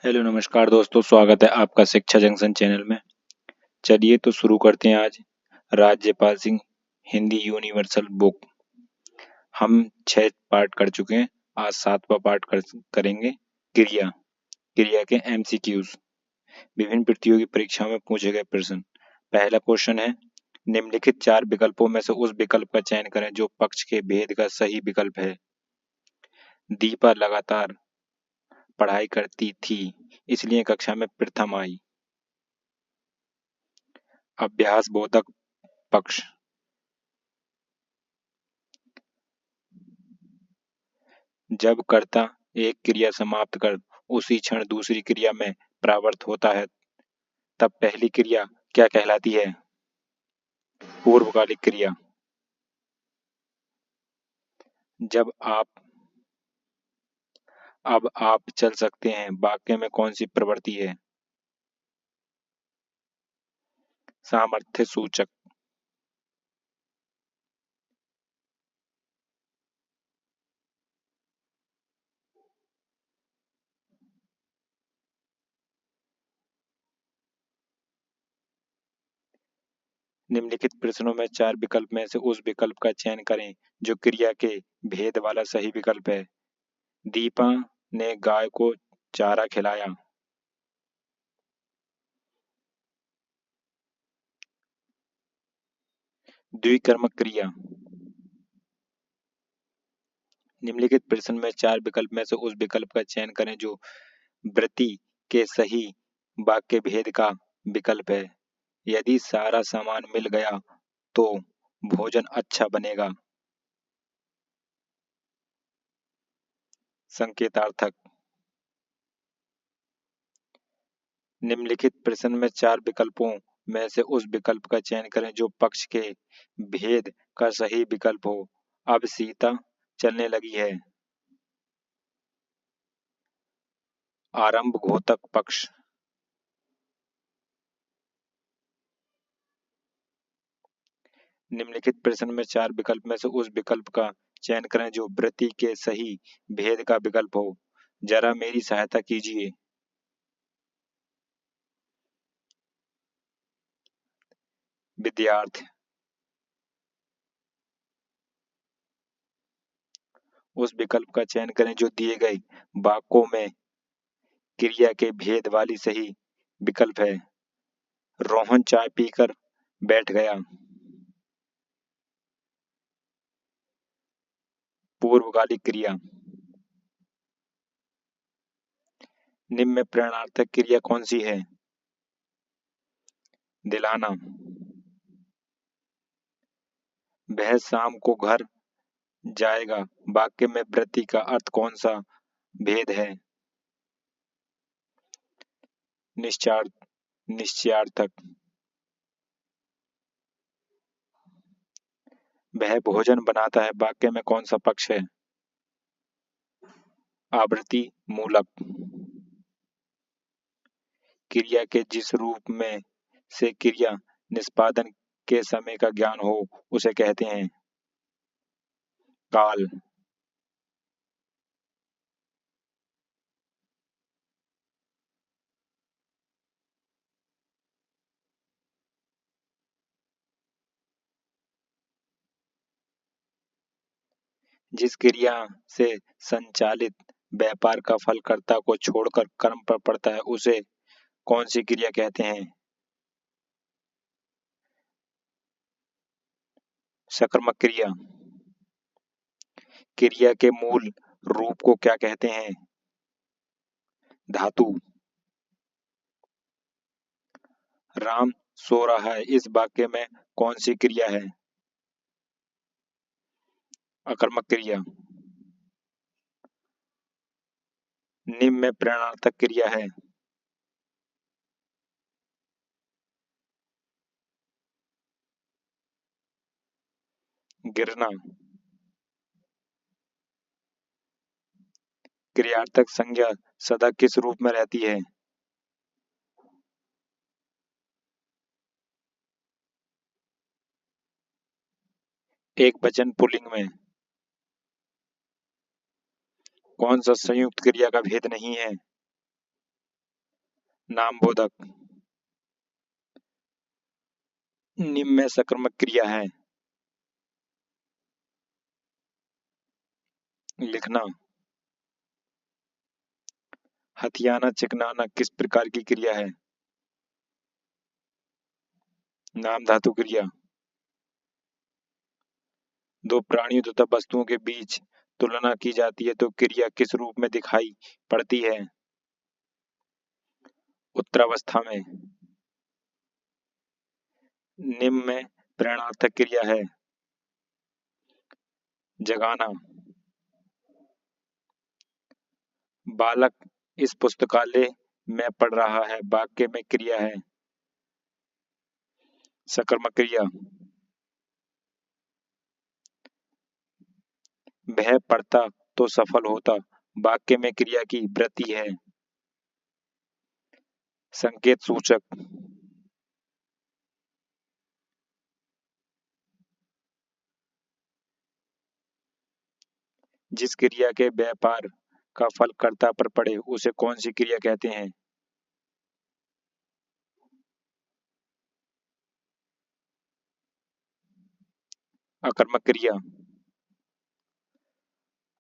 Hello नमस्कार दोस्तों, स्वागत है आपका शिक्षा जंक्शन चैनल में। चलिए तो शुरू करते हैं आज राज्यपाल सिंह हिंदी यूनिवर्सल बुक। हम 6 पार्ट कर चुके हैं, आज 7वां पार्ट करेंगे। क्रिया क्रिया के एमसीक्यूज, विभिन्न प्रतियोगी परीक्षाओं में पूछे गए प्रश्न। पहला क्वेश्चन है, निम्नलिखित 4 विकल्पों में से उस विकल्प का चयन करें जो पक्ष के भेद का सही विकल्प है। दीपा लगातार पढ़ाई करती थी, इसलिए कक्षा में प्रथम आई। अभ्यास बोधक पक्ष। जब कर्ता एक क्रिया समाप्त कर उसी क्षण दूसरी क्रिया में प्रवृत्त होता है, तब पहली क्रिया क्या कहलाती है? पूर्वकालिक क्रिया। जब आप अब आप चल सकते हैं वाक्य में कौन सी प्रवृत्ति है? सामर्थ्य सूचक। निम्नलिखित प्रश्नों में 4 विकल्प में से उस विकल्प का चयन करें जो क्रिया के भेद वाला सही विकल्प है। दीपा ने गाय को चारा खिलाया। द्विकर्मक क्रिया। निम्नलिखित प्रश्न में 4 विकल्प में से उस विकल्प का चयन करें जो वृत्ति के सही वाक्य भेद का विकल्प है। यदि सारा सामान मिल गया तो भोजन अच्छा बनेगा। संकेतार्थक। निम्नलिखित प्रश्न में 4 विकल्पों में से उस विकल्प का चयन करें जो पक्ष के भेद का सही विकल्प हो। अब सीता चलने लगी है। आरंभ घोतक पक्ष। निम्नलिखित प्रश्न में 4 विकल्प में से उस विकल्प का चयन करें जो वृत्ति के सही भेद का विकल्प हो। जरा मेरी सहायता कीजिए। विद्यार्थी। उस विकल्प का चयन करें जो दिए गए वाक्यों में क्रिया के भेद वाली सही विकल्प है। रोहन चाय पीकर बैठ गया। पूर्वकालिक क्रिया। निम्न में प्रेरणार्थक क्रिया कौन सी है? दिलाना। वह शाम को घर जाएगा वाक्य में वृत्ति का अर्थ कौन सा भेद है? निश्चयार्थक। वह भोजन बनाता है वाक्य में कौन सा पक्ष है? आवृत्ति मूलक। क्रिया के जिस रूप में से क्रिया निष्पादन के समय का ज्ञान हो उसे कहते हैं काल। जिस क्रिया से संचालित व्यापार का फल कर्ता को छोड़कर कर्म पर पड़ता है उसे कौन सी क्रिया कहते हैं? सकर्मक क्रिया। क्रिया के मूल रूप को क्या कहते हैं? धातु। राम सो रहा है इस वाक्य में कौन सी क्रिया है? अकर्मक क्रिया। निम्न में प्रेरणार्थक क्रिया है। गिरना। क्रियार्थक संज्ञा सदा किस रूप में रहती है? एक वचन पुल्लिंग में। कौन सा संयुक्त क्रिया का भेद नहीं है? नामबोधक। निम्न में सकर्मक क्रिया है। लिखना। हथियाना चिकनाना किस प्रकार की क्रिया है? नाम धातु क्रिया। दो प्राणियों तथा वस्तुओं के बीच तुलना की जाती है तो क्रिया किस रूप में दिखाई पड़ती है? उत्तरावस्था में। निम्न में प्रेरणार्थक क्रिया है। जगाना। बालक इस पुस्तकालय में पढ़ रहा है वाक्य में क्रिया है। सकर्मक क्रिया। वह पढ़ता तो सफल होता वाक्य में क्रिया की वृत्ति है। संकेत सूचक। जिस क्रिया के व्यापार का फल कर्ता पर पड़े उसे कौन सी क्रिया कहते हैं? अकर्मक क्रिया।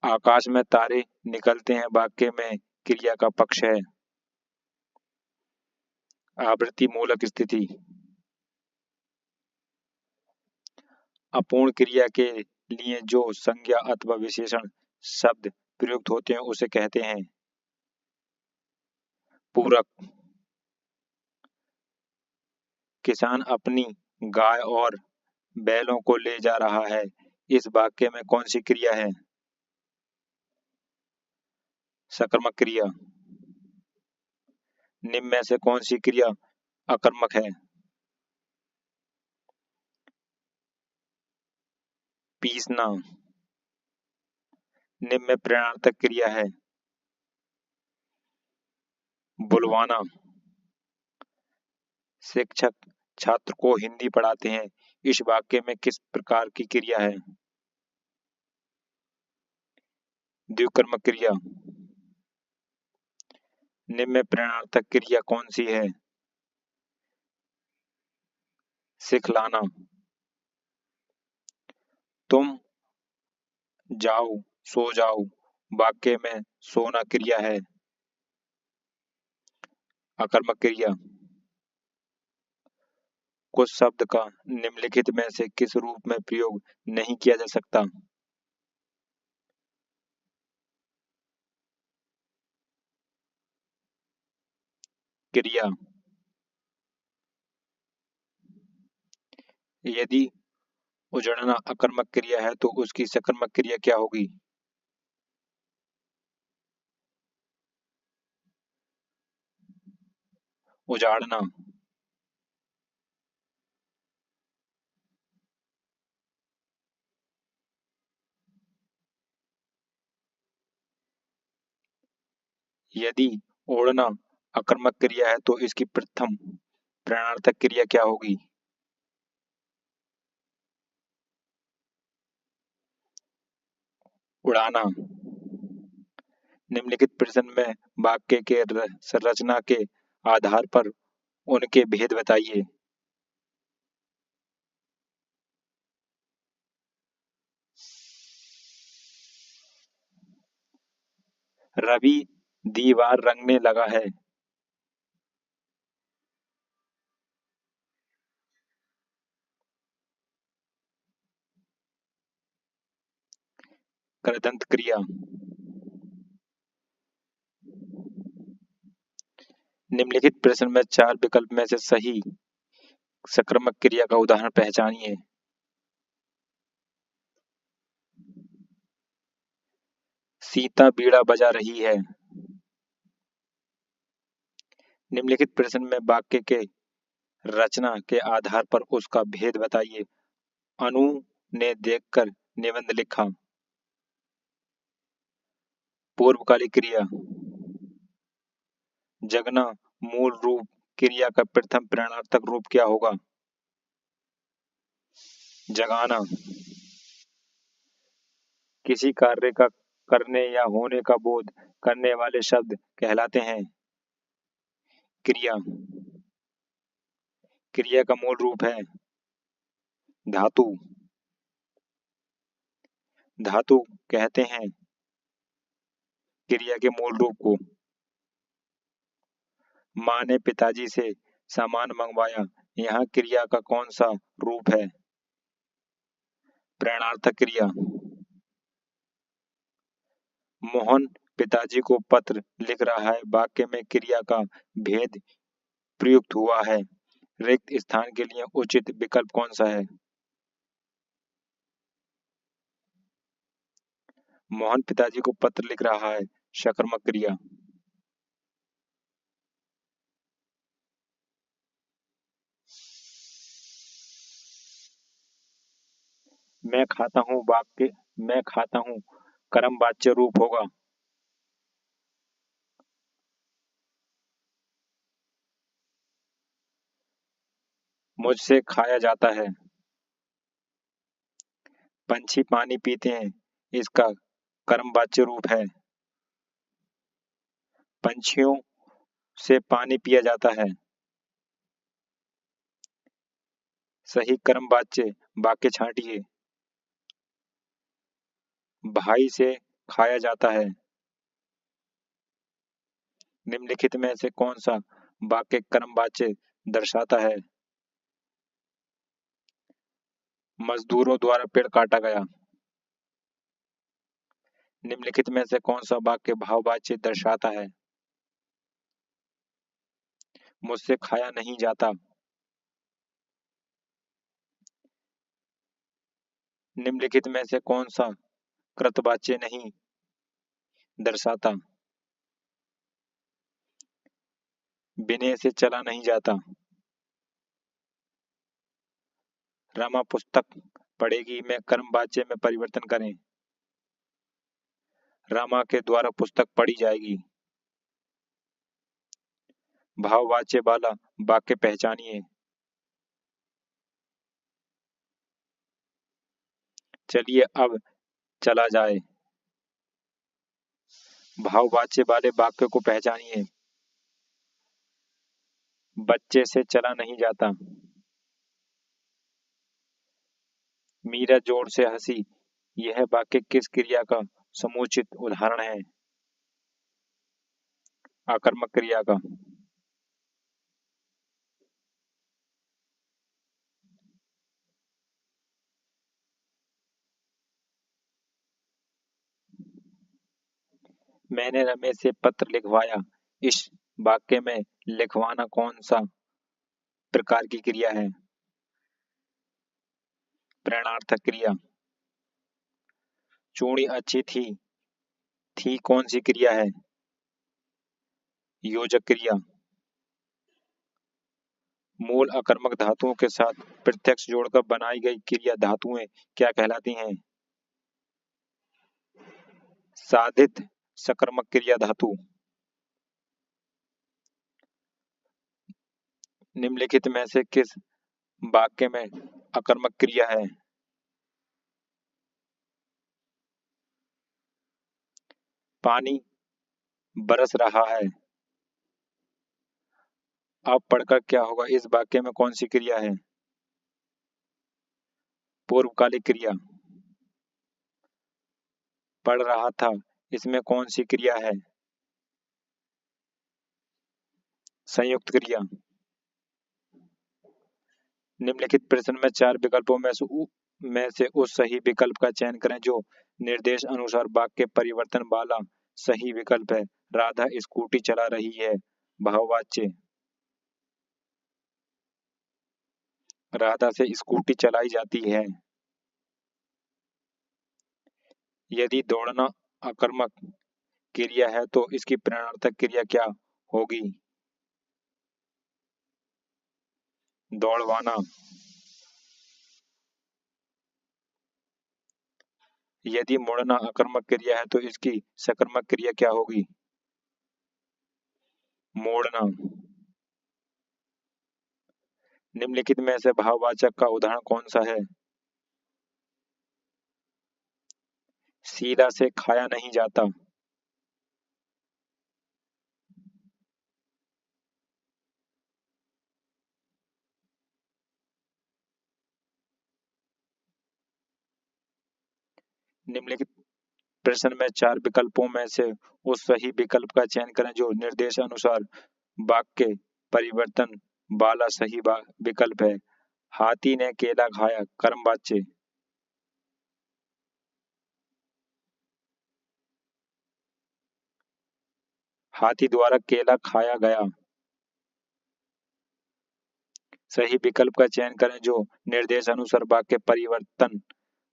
आकाश में तारे निकलते हैं वाक्य में क्रिया का पक्ष है। आवृत्ति मूलक स्थिति। अपूर्ण क्रिया के लिए जो संज्ञा अथवा विशेषण शब्द प्रयुक्त होते हैं उसे कहते हैं पूरक। किसान अपनी गाय और बैलों को ले जा रहा है इस वाक्य में कौन सी क्रिया है? सकर्मक क्रिया। निम्न में से कौन सी क्रिया अकर्मक है? पीसना। निम्न में प्रेरणार्थक क्रिया है। बुलवाना। शिक्षक छात्र को हिंदी पढ़ाते हैं इस वाक्य में किस प्रकार की क्रिया है? द्विकर्मक क्रिया। निम्न में प्रेरणार्थक क्रिया कौन सी है? सिखलाना। तुम जाओ सो जाओ वाक्य में सोना क्रिया है। अकर्मक क्रिया। कुछ शब्द का निम्नलिखित में से किस रूप में प्रयोग नहीं किया जा सकता? क्रिया। यदि उजड़ना अकर्मक क्रिया है तो उसकी सकर्मक क्रिया क्या होगी? उजाड़ना। यदि ओढ़ना अकर्मक क्रिया है तो इसकी प्रथम प्रेरणार्थक क्रिया क्या होगी? उड़ाना। निम्नलिखित प्रश्न में वाक्य के संरचना के आधार पर उनके भेद बताइए। रवि दीवार रंगने लगा है। कृदंत क्रिया। निम्नलिखित प्रश्न में चार विकल्प में से सही सकर्मक क्रिया का उदाहरण पहचानिए। सीता बीड़ा बजा रही है। निम्नलिखित प्रश्न में वाक्य के रचना के आधार पर उसका भेद बताइए। अनु ने देखकर निबंध लिखा। पूर्वकालिक क्रिया। जगना मूल रूप क्रिया का प्रथम प्रेरणार्थक रूप क्या होगा? जगाना। किसी कार्य का करने या होने का बोध करने वाले शब्द कहलाते हैं। क्रिया। क्रिया का मूल रूप है धातु। धातु कहते हैं क्रिया के मूल रूप को। माँ ने पिताजी से सामान मंगवाया, यहाँ क्रिया का कौन सा रूप है? प्रेरणार्थक क्रिया। मोहन पिताजी को पत्र लिख रहा है, वाक्य में क्रिया का भेद प्रयुक्त हुआ है। रिक्त स्थान के लिए उचित विकल्प कौन सा है? मोहन पिताजी को पत्र लिख रहा है, सकर्मक क्रिया। मैं खाता हूँ वाक्य मैं खाता हूँ कर्म वाच्य रूप होगा। मुझसे खाया जाता है। पंछी पानी पीते हैं, इसका कर्म वाच्य रूप है। पंछियों से पानी पिया जाता है। सही कर्म वाच्य वाक्य छांटिए। भाई से खाया जाता है। निम्नलिखित में से कौन सा वाक्य कर्म वाच्य दर्शाता है? मजदूरों द्वारा पेड़ काटा गया। निम्नलिखित में से कौन सा वाक्य भाववाच्य दर्शाता है? मुझसे खाया नहीं जाता। निम्नलिखित में से कौन सा कृतवाच्य नहीं दर्शाता? बिने से चला नहीं जाता। रमा पुस्तक पढ़ेगी में कर्म वाच्य में परिवर्तन करें। रमा के द्वारा पुस्तक पढ़ी जाएगी। भाववाच्य वाला वाक्य पहचानिए। चलिए अब चला जाए। भाववाच्य वाले वाक्य को पहचानिए। बच्चे से चला नहीं जाता। मीरा जोर से हंसी। यह वाक्य किस क्रिया का समुचित उदाहरण है? आकर्मक क्रिया का। मैंने रमेश से पत्र लिखवाया, इस वाक्य में लिखवाना कौन सा प्रकार की क्रिया है? प्रेरणार्थक क्रिया। चूड़ी अच्छी थी कौन सी क्रिया है? योजक क्रिया। मूल अकर्मक धातुओं के साथ प्रत्यक्ष जोड़कर बनाई गई क्रिया धातुएं क्या कहलाती हैं? साधित सकर्मक क्रिया धातु। निम्नलिखित में से किस वाक्य में अकर्मक क्रिया है? पानी बरस रहा है। अब पढ़कर क्या होगा, इस वाक्य में कौन सी क्रिया है? पूर्वकालिक क्रिया। पढ़ रहा था, इसमें कौन सी क्रिया है? संयुक्त क्रिया। निम्नलिखित प्रश्न में चार विकल्पों में से उस सही विकल्प का चयन करें जो निर्देश अनुसार वाक्य परिवर्तन वाला सही विकल्प है। राधा स्कूटी चला रही है। भाववाच्य। राधा से स्कूटी चलाई जाती है। यदि दौड़ना आकर्मक क्रिया है तो इसकी प्रेरणार्थक क्रिया क्या होगी? दौड़वाना। यदि मुड़ना आकर्मक क्रिया है तो इसकी सकर्मक क्रिया क्या होगी? मोड़ना। निम्नलिखित में से भाववाचक का उदाहरण कौन सा है? शीला से खाया नहीं जाता। निम्नलिखित प्रश्न में 4 विकल्पों में से उस सही विकल्प का चयन करें जो निर्देश अनुसार वाक्य परिवर्तन वाला सही विकल्प है। हाथी ने केला खाया, कर्म वाच्य। हाथी द्वारा केला खाया गया। सही विकल्प का चयन करें जो निर्देश अनुसार वाक्य परिवर्तन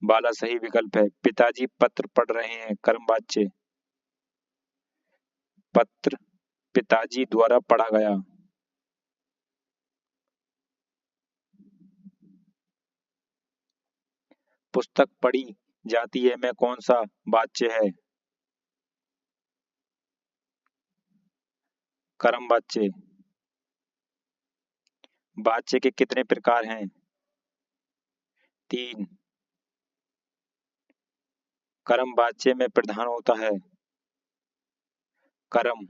वाला सही विकल्प है। पिताजी पत्र पढ़ रहे हैं, कर्म वाच्य। पत्र पिताजी द्वारा पढ़ा गया। पुस्तक पढ़ी जाती है में कौन सा वाच्य है? कर्म वाच्य। वाच्य के कितने प्रकार हैं? 3। कर्म वाच्य में प्रधान होता है कर्म।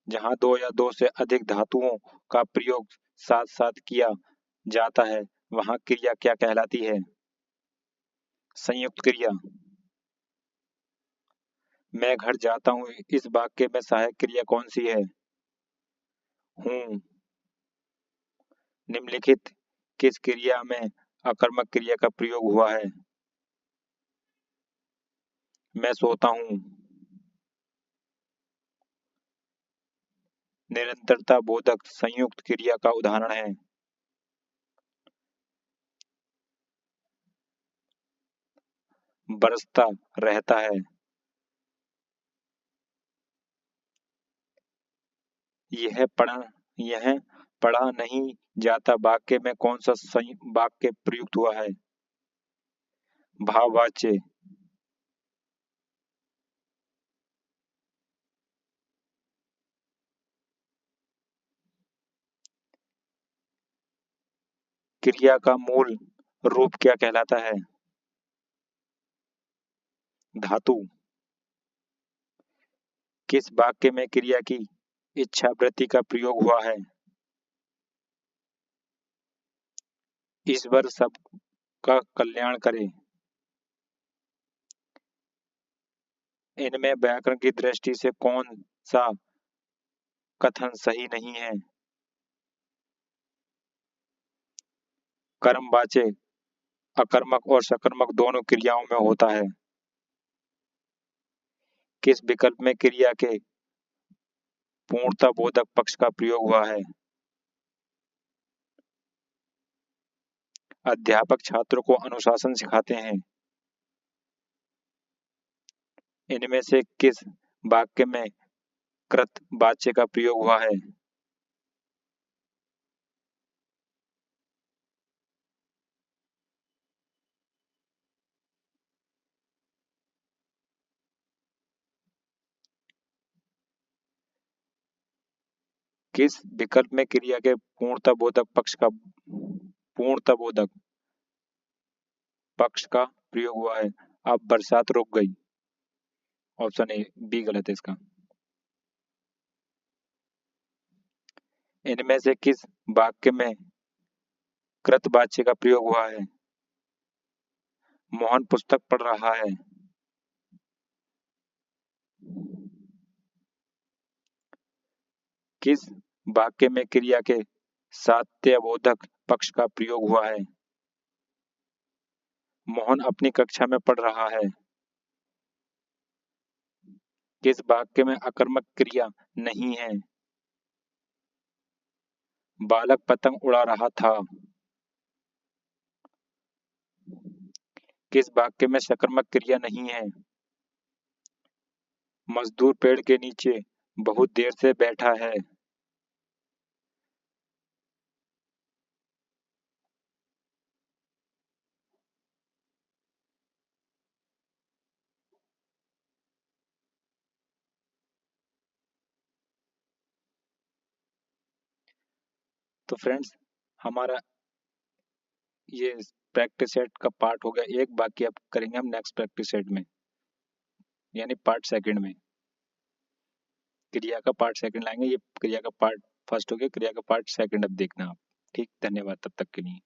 जहां 2 या 2 से अधिक धातुओं का प्रयोग साथ साथ किया जाता है वहां क्रिया क्या कहलाती है? संयुक्त क्रिया। मैं घर जाता हूँ इस वाक्य में सहायक क्रिया कौन सी है? हूँ। निम्नलिखित किस क्रिया में अकर्मक क्रिया का प्रयोग हुआ है? मैं सोता हूँ। निरंतरता बोधक संयुक्त क्रिया का उदाहरण है। बरसता रहता है। यह पढ़ा नहीं जाता वाक्य में कौन सा वाक्य प्रयुक्त हुआ है? भाववाच्य। क्रिया का मूल रूप क्या कहलाता है? धातु। किस वाक्य में क्रिया की इच्छा वृत्ति का प्रयोग हुआ है? ईश्वर सबका कल्याण करे। इनमें व्याकरण की दृष्टि से कौन सा कथन सही नहीं है? कर्मवाच्य अकर्मक और सकर्मक दोनों क्रियाओं में होता है। किस विकल्प में क्रिया के पूर्णता बोधक पक्ष का प्रयोग हुआ है? अध्यापक छात्रों को अनुशासन सिखाते हैं। इनमें से किस वाक्य में कृत वाच्य का प्रयोग हुआ है? किस विकल्प में क्रिया के पूर्णता बोधक पक्ष का प्रयोग हुआ है? अब बरसात रुक गई। ऑप्शन ए बी गलत है इसका। इनमें से किस वाक्य में कृत वाच्य का प्रयोग हुआ है? मोहन पुस्तक पढ़ रहा है। किस वाक्य में क्रिया के सात्यबोधक पक्ष का प्रयोग हुआ है? मोहन अपनी कक्षा में पढ़ रहा है। किस वाक्य में अकर्मक क्रिया नहीं है? बालक पतंग उड़ा रहा था। किस वाक्य में सकर्मक क्रिया नहीं है? मजदूर पेड़ के नीचे बहुत देर से बैठा है। तो फ्रेंड्स हमारा ये प्रैक्टिस सेट का पार्ट हो गया एक, बाकी अब करेंगे हम नेक्स्ट प्रैक्टिस सेट में, यानी पार्ट सेकंड में क्रिया का पार्ट सेकंड लाएंगे। ये क्रिया का पार्ट फर्स्ट हो गया, क्रिया का पार्ट सेकंड अब देखना आप। ठीक, धन्यवाद तब तक के लिए।